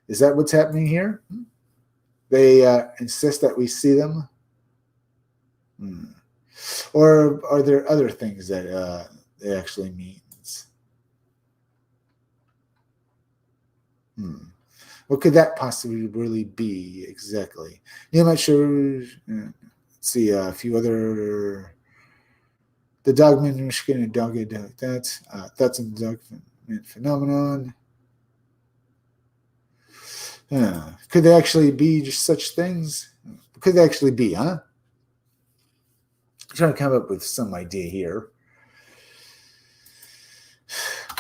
Is that what's happening here? They insist that we see them? Or are there other things that it actually means? What could that possibly really be exactly? I'm not sure. Let's see a few other. The Dogman in Michigan and Dogged that's in the Dogman phenomenon. Could they actually be just such things? Could they actually be, huh? I'm trying to come up with some idea here.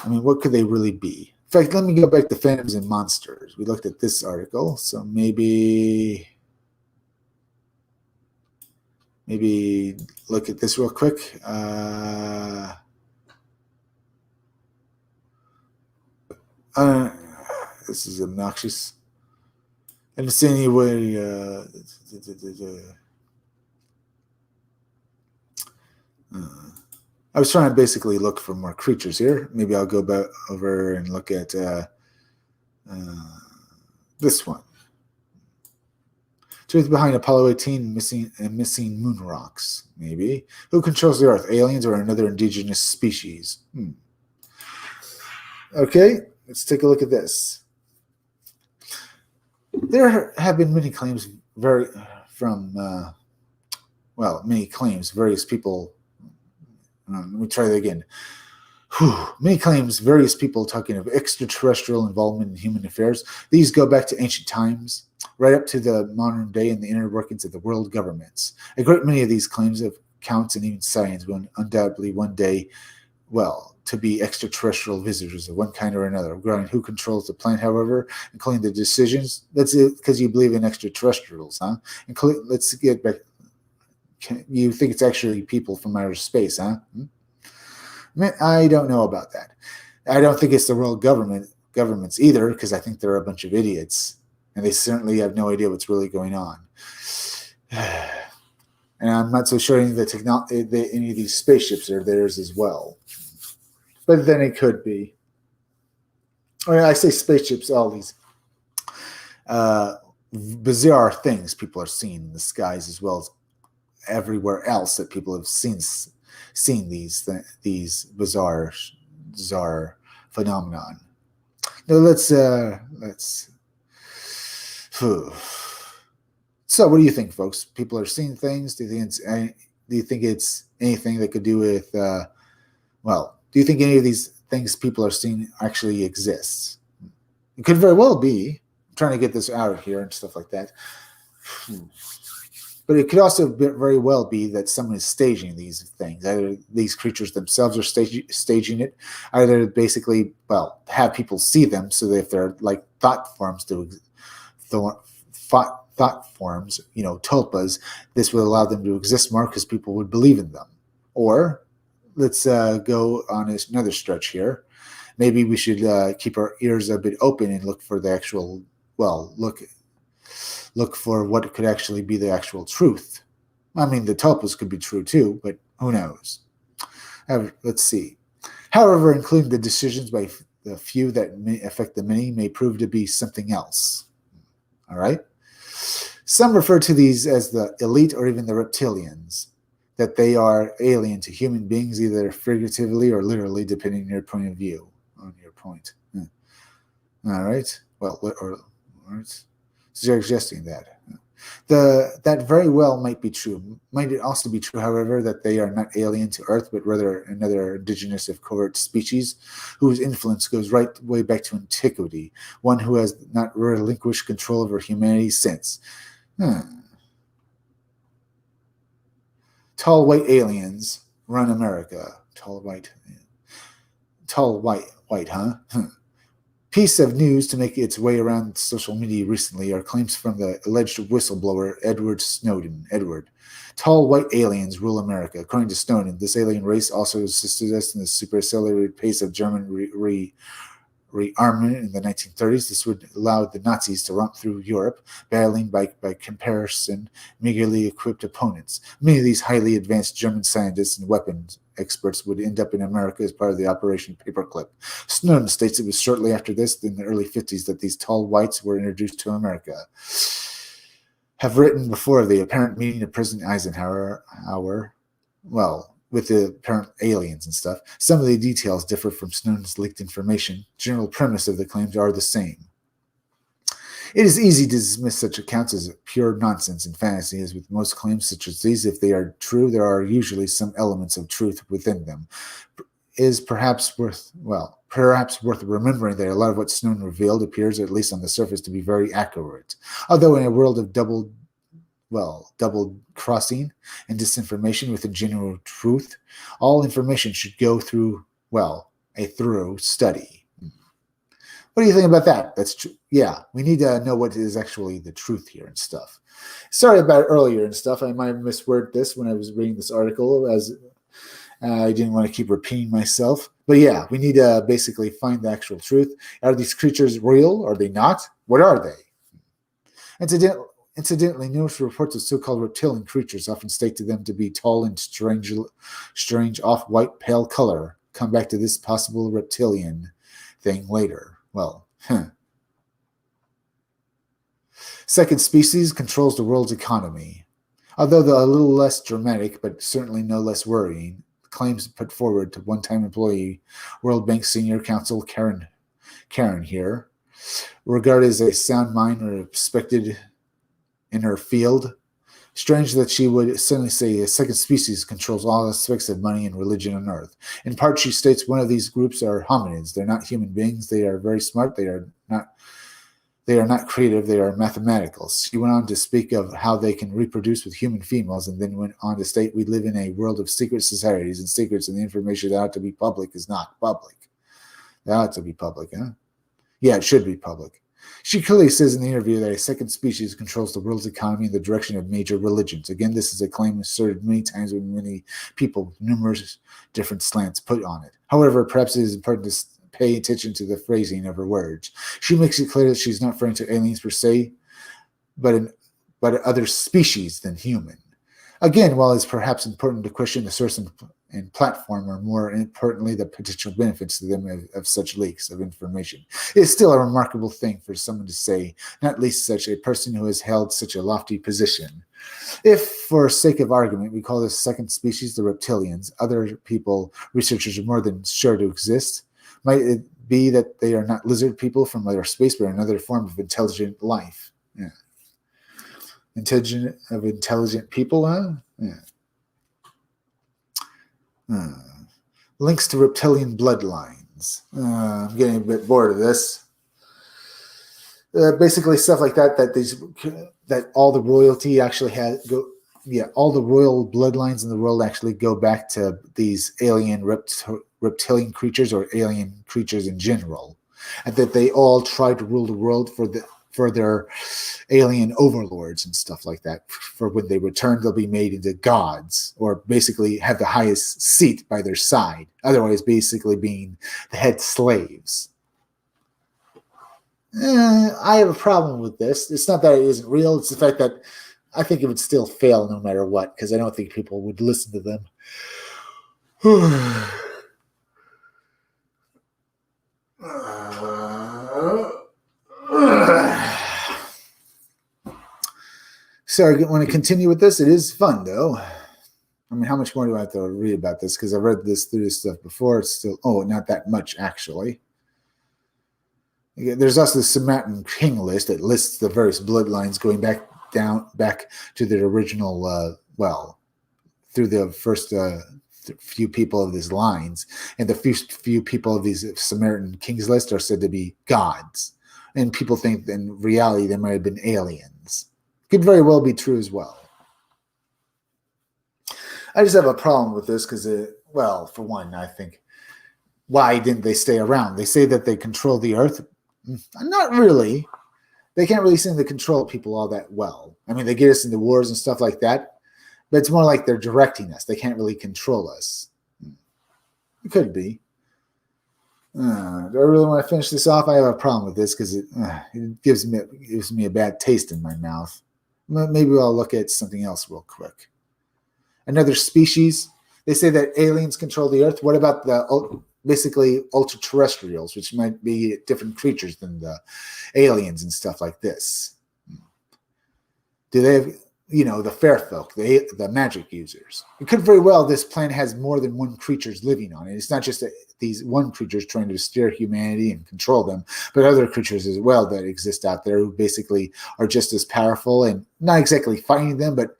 I mean, what could they really be? In fact, let me go back to Phantoms and Monsters. We looked at this article, so maybe look at this real quick. This is obnoxious. I didn't see any way. I was trying to basically look for more creatures here. Maybe I'll go back over and look at this one. Truth behind Apollo 18 missing moon rocks, maybe. Who controls the Earth, aliens or another indigenous species? Okay, let's take a look at this. There have been many claims many claims, various people. Let me try that again. Many claims, various people talking of extraterrestrial involvement in human affairs. These go back to ancient times, right up to the modern day and the inner workings of the world governments. A great many of these claims of counts and even sightings will undoubtedly one day, to be extraterrestrial visitors of one kind or another. Regarding who controls the planet, however, including the decisions, that's it, because you believe in extraterrestrials, huh? Let's get back. You think it's actually people from outer space, huh? I don't know about that. I don't think it's the world governments either, because I think they're a bunch of idiots, and they certainly have no idea what's really going on. And I'm not so sure any of any of these spaceships are theirs as well. But then it could be. Or I say spaceships, all these uh, bizarre things people are seeing in the skies, as well as everywhere else that people have seen these bizarre phenomenon. Now let's. So, what do you think, folks? People are seeing things. Do you think it's anything that could do with? Do you think any of these things people are seeing actually exists? It could very well be. I'm trying to get this out of here and stuff like that. But it could also very well be that someone is staging these things. Either these creatures themselves are staging it, either basically, have people see them, so that if they're like thought forms, tulpas, this would allow them to exist more because people would believe in them. Or let's go on another stretch here. Maybe we should keep our ears a bit open and look for the actual, look for what could actually be the actual truth. I mean, the tulpas could be true too, but who knows? Let's see. However, including the decisions by the few that may affect the many may prove to be something else. All right? Some refer to these as the elite or even the reptilians, that they are alien to human beings, either figuratively or literally, depending on your point of view. All right? Suggesting that. That very well might be true. Might it also be true, however, that they are not alien to Earth, but rather another indigenous of covert species whose influence goes right way back to antiquity, one who has not relinquished control over humanity since. Tall white aliens run America. Tall white, huh? Piece of news to make its way around social media recently are claims from the alleged whistleblower Edward Snowden. Tall white aliens rule America. According to Snowden, this alien race also assisted us in the super accelerated pace of German rearmament in the 1930s. This would allow the Nazis to romp through Europe, battling by comparison meagerly equipped opponents. Many of these highly advanced German scientists and weapons experts would end up in America as part of the Operation Paperclip. Snowden states it was shortly after this, in the early 50s, that these tall whites were introduced to America. Have written before the apparent meeting of President Eisenhower, with the apparent aliens and stuff. Some of the details differ from Snowden's leaked information. General premise of the claims are the same. It is easy to dismiss such accounts as pure nonsense and fantasy, as with most claims such as these. If they are true, there are usually some elements of truth within them. It is perhaps worth remembering that a lot of what Snowden revealed appears, at least on the surface, to be very accurate. Although in a world of double crossing and disinformation with a genuine truth, all information should go through, a thorough study. What do you think about that? That's true. Yeah, we need to know what is actually the truth here and stuff. Sorry about earlier and stuff. I might have misworded this when I was reading this article, as I didn't want to keep repeating myself. But yeah, we need to basically find the actual truth. Are these creatures real? Are they not? What are they? Incidentally, numerous reports of so-called reptilian creatures often state to them to be tall and strange off-white pale color. Come back to this possible reptilian thing later. Second species controls the world's economy. Although a little less dramatic, but certainly no less worrying, claims put forward to one-time employee, World Bank Senior Counsel Karen here, regarded as a sound mind or respected in her field. Strange that she would suddenly say a second species controls all aspects of money and religion on Earth. In part, she states one of these groups are hominids. They're not human beings. They are very smart. They are not creative. They are mathematical. She went on to speak of how they can reproduce with human females, and then went on to state we live in a world of secret societies and secrets, and the information that ought to be public is not public. That ought to be public, huh? Yeah, it should be public. She clearly says in the interview that a second species controls the world's economy in the direction of major religions. Again, this is a claim asserted many times with many people, numerous different slants put on it. However, perhaps it is important to pay attention to the phrasing of her words. She makes it clear that she's not referring to aliens per se, but other species than human. Again, while it's perhaps important to question the source and platform, or more importantly, the potential benefits to them of such leaks of information. It's still a remarkable thing for someone to say, not least such a person who has held such a lofty position. If, for sake of argument, we call this second species the reptilians, other people, researchers are more than sure to exist. Might it be that they are not lizard people from outer space, but another form of intelligent life? Yeah. Intelligent people, huh? Yeah. Links to reptilian bloodlines. I'm getting a bit bored of this. Basically, stuff like that. That all the royalty actually all the royal bloodlines in the world actually go back to these alien reptilian creatures, or alien creatures in general, and that they all try to rule the world for their alien overlords and stuff like that. For when they return, they'll be made into gods, or basically have the highest seat by their side, otherwise basically being the head slaves. I have a problem with this. It's not that it isn't real, it's the fact that I think it would still fail no matter what, because I don't think people would listen to them. So I want to continue with this. It is fun, though. I mean, how much more do I have to read about this? Because I've read through this stuff before. It's still, not that much, actually. There's also the Samaritan King list that lists the various bloodlines going back to their original, through the first few people of these lines. And the few people of these Samaritan Kings list are said to be gods. And people think in reality they might have been aliens. Could very well be true as well. I just have a problem with this because, for one, I think, why didn't they stay around? They say that they control the earth. Not really. They can't really seem to control people all that well. I mean, they get us into wars and stuff like that, but it's more like they're directing us. They can't really control us. It could be. Do I really want to finish this off? I have a problem with this because it gives me a bad taste in my mouth. Maybe I'll look at something else real quick. Another species. They say that aliens control the earth. What about the basically ultra-terrestrials, which might be different creatures than the aliens and stuff like this? Do they have, the fair folk, the magic users? It could very well this planet has more than one creatures living on it. It's not just these one creatures trying to steer humanity and control them, but other creatures as well that exist out there who basically are just as powerful and not exactly fighting them, but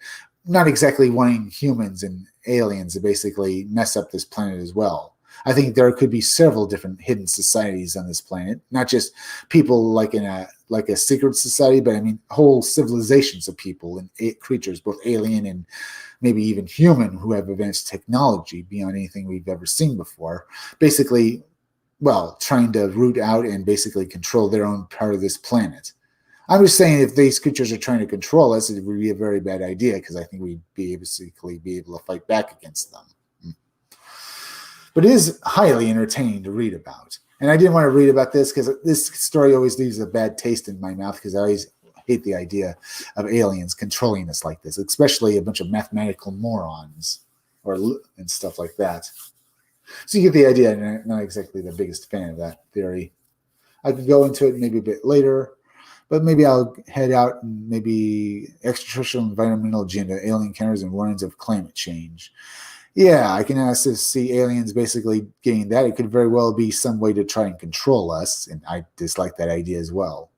not exactly wanting humans and aliens to basically mess up this planet as well. I think there could be several different hidden societies on this planet, not just people like in a secret society, but I mean whole civilizations of people and creatures, both alien and maybe even human, who have advanced technology beyond anything we've ever seen before. Basically, trying to root out and basically control their own part of this planet. I'm just saying, if these creatures are trying to control us, it would be a very bad idea, because I think we'd be able to fight back against them. But it is highly entertaining to read about. And I didn't want to read about this because this story always leaves a bad taste in my mouth, because I always hate the idea of aliens controlling us like this, especially a bunch of mathematical morons and stuff like that. So you get the idea. And I'm not exactly the biggest fan of that theory. I could go into it maybe a bit later, but maybe I'll head out and maybe extraterrestrial environmental agenda, alien encounters, and warnings of climate change. Yeah, I can also see aliens basically getting that. It could very well be some way to try and control us, and I dislike that idea as well.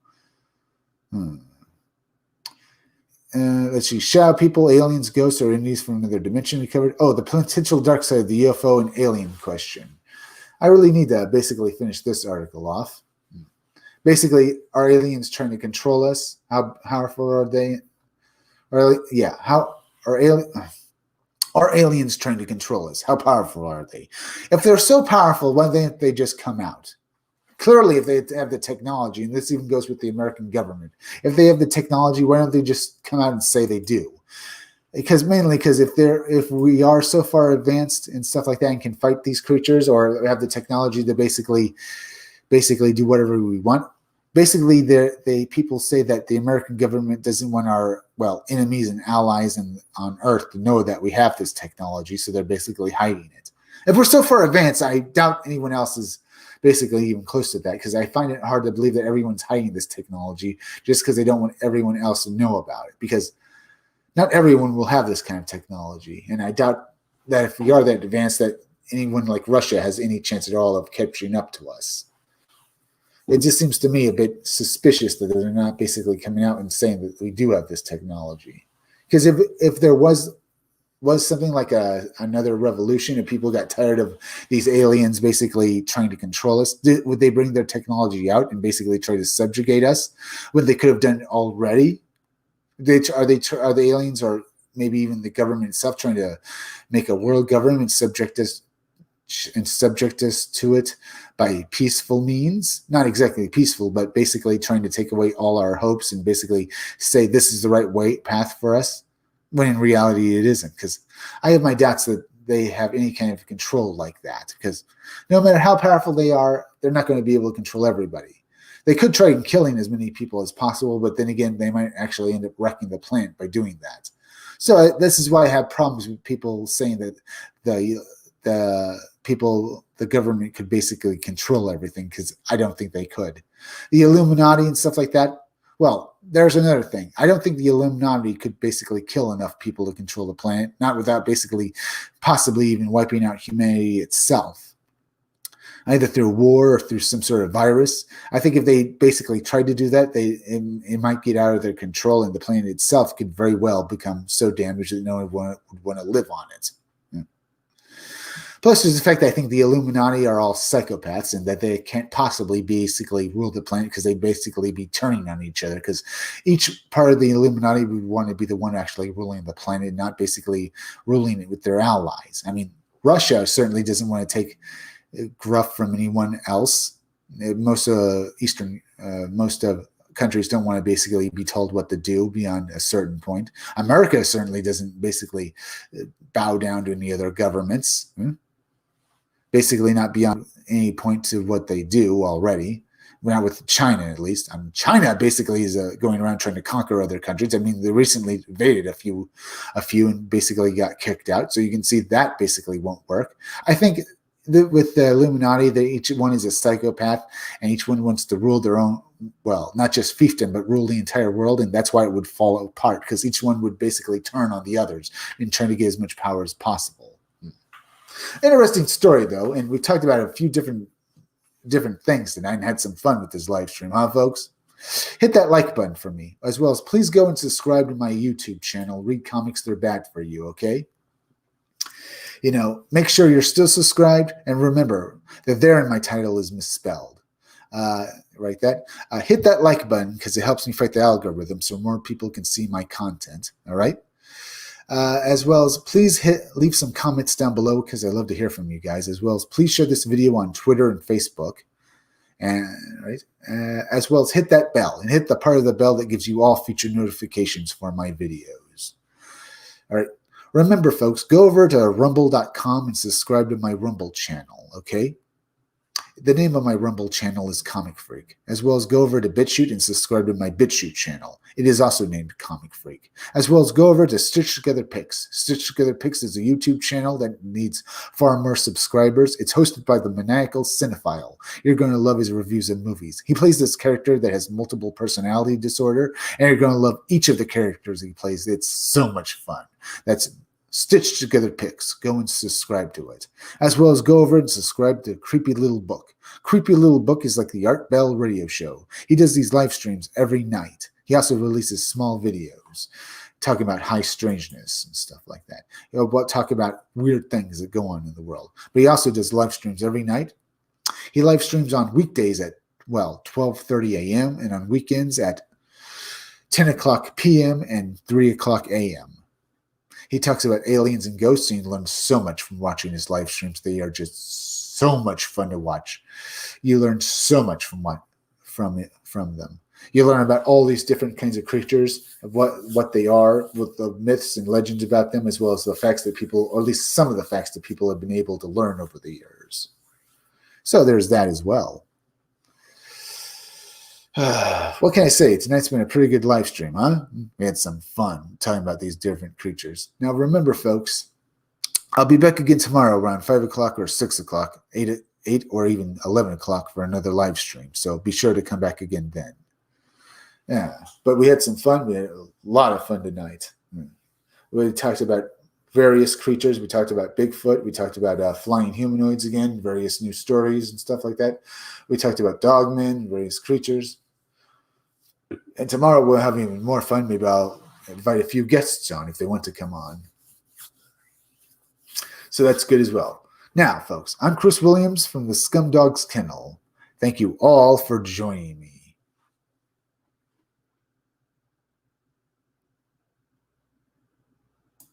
Let's see. Shadow people, aliens, ghosts, or entities from another dimension we covered. The potential dark side of the UFO and alien question. I really need to basically finish this article off. Basically, are aliens trying to control us? How powerful are they? Are aliens trying to control us? How powerful are they? If they're so powerful, why don't they just come out? Clearly, if they have the technology, and this even goes with the American government, if they have the technology, why don't they just come out and say they do? Because if we are so far advanced and stuff like that and can fight these creatures, or have the technology to basically do whatever we want, basically, people say that the American government doesn't want our enemies and allies on Earth to know that we have this technology, so they're basically hiding it. If we're so far advanced, I doubt anyone else is basically even close to that, because I find it hard to believe that everyone's hiding this technology just because they don't want everyone else to know about it, because not everyone will have this kind of technology, and I doubt that if we are that advanced, that anyone like Russia has any chance at all of catching up to us. It just seems to me a bit suspicious that they're not basically coming out and saying that we do have this technology. Because if there was something like another revolution and people got tired of these aliens basically trying to control us, would they bring their technology out and basically try to subjugate us when they could have done it already? Are the aliens, or maybe even the government itself, trying to make a world government and subject us to it by peaceful means? Not exactly peaceful, but basically trying to take away all our hopes and basically say this is the right path for us, when in reality it isn't. Because I have my doubts that they have any kind of control like that, because no matter how powerful they are, they're not going to be able to control everybody. They could try killing as many people as possible, but then again, they might actually end up wrecking the planet by doing that. So this is why I have problems with people saying that the government could basically control everything, because I don't think they could. The Illuminati and stuff like that, well, there's another thing. I don't think the Illuminati could basically kill enough people to control the planet, not without basically possibly even wiping out humanity itself, either through war or through some sort of virus. I think if they basically tried to do that, it might get out of their control, and the planet itself could very well become so damaged that no one would want to live on it. Plus, there's the fact that I think the Illuminati are all psychopaths, and that they can't possibly basically rule the planet, because they basically be turning on each other, because each part of the Illuminati would want to be the one actually ruling the planet, not basically ruling it with their allies. I mean, Russia certainly doesn't want to take gruff from anyone else. Most of countries don't want to basically be told what to do beyond a certain point. America certainly doesn't basically bow down to any other governments. Basically not beyond any point to what they do already. Not with China, at least. I mean, China basically is going around trying to conquer other countries. I mean, they recently invaded a few and basically got kicked out. So you can see that basically won't work. I think with the Illuminati, each one is a psychopath, and each one wants to rule their own, not just fiefdom, but rule the entire world, and that's why it would fall apart, because each one would basically turn on the others and try to get as much power as possible. Interesting story, though, and we've talked about a few different things tonight and had some fun with this live stream, huh, folks? Hit that like button for me, as well as please go and subscribe to my YouTube channel, Read Comics They're Bad For You, okay? Make sure you're still subscribed, and remember that there in my title is misspelled. Write that. Hit that like button, because it helps me fight the algorithm so more people can see my content, all right? As well as please leave some comments down below, because I love to hear from you guys. As well as please share this video on Twitter and Facebook, and as well as hit that bell, and hit the part of the bell that gives you all future notifications for my videos. All right. Remember, folks, go over to rumble.com and subscribe to my Rumble channel, okay? The name of my Rumble channel is Comic Freak, as well as go over to BitChute and subscribe to my BitChute channel. It is also named Comic Freak. As well as go over to Stitch Together Picks. Stitch Together Picks is a YouTube channel that needs far more subscribers. It's hosted by the maniacal cinephile. You're going to love his reviews of movies. He plays this character that has multiple personality disorder, and you're going to love each of the characters he plays. It's so much fun. That's Stitch Together Picks. Go and subscribe to it. As well as go over and subscribe to Creepy Little Book. Creepy Little Book is like the Art Bell radio show. He does these live streams every night. He also releases small videos talking about high strangeness and stuff like that. He'll talk about weird things that go on in the world. But he also does live streams every night. He live streams on weekdays at, 12:30 a.m. and on weekends at 10 o'clock p.m. and 3 o'clock a.m. He talks about aliens and ghosts, and you learn so much from watching his live streams. They are just so much fun to watch. You learn so much from them. You learn about all these different kinds of creatures, of what they are, with the myths and legends about them, as well as the facts that people, or at least some of the facts that people have been able to learn over the years. So there's that as well. What can I say? Tonight's been a pretty good live stream, huh? We had some fun talking about these different creatures. Now, remember, folks, I'll be back again tomorrow around 5 o'clock or 6 o'clock, 8 or even 11 o'clock for another live stream. So be sure to come back again then. Yeah, but we had some fun. We had a lot of fun tonight. We talked about various creatures. We talked about Bigfoot. We talked about flying humanoids again, various new stories and stuff like that. We talked about dogmen, various creatures. And tomorrow we'll have even more fun. Maybe I'll invite a few guests on if they want to come on. So that's good as well. Now, folks, I'm Chris Williams from the Scumdogs Kennel. Thank you all for joining me.